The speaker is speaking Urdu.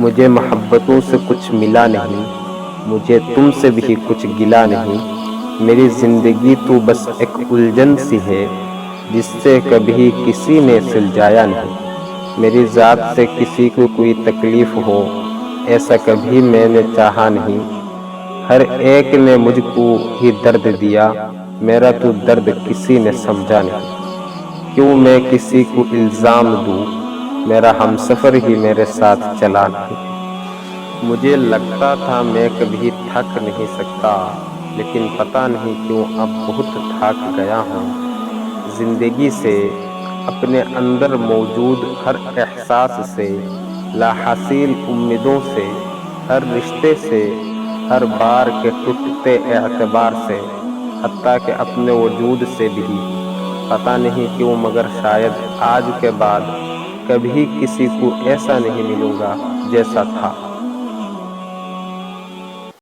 مجھے محبتوں سے کچھ ملا نہیں، مجھے تم سے بھی کچھ گلا نہیں۔ میری زندگی تو بس ایک الجھن سی ہے جس سے کبھی کسی نے سلجھایا نہیں۔ میری ذات سے کسی کو کوئی تکلیف ہو ایسا کبھی میں نے چاہا نہیں۔ ہر ایک نے مجھ کو ہی درد دیا، میرا تو درد کسی نے سمجھا نہیں۔ کیوں میں کسی کو الزام دوں، میرا ہمسفر ہی میرے ساتھ چلا نہیں۔ مجھے لگتا تھا میں کبھی تھک نہیں سکتا، لیکن پتہ نہیں کیوں اب بہت تھک گیا ہوں۔ زندگی سے، اپنے اندر موجود ہر احساس سے، لاحاصل امیدوں سے، ہر رشتے سے، ہر بار کے ٹوٹتے اعتبار سے، حتیٰ کہ اپنے وجود سے بھی۔ پتہ نہیں کیوں مگر شاید آج کے بعد کبھی کسی کو ایسا نہیں ملوں گا جیسا تھا۔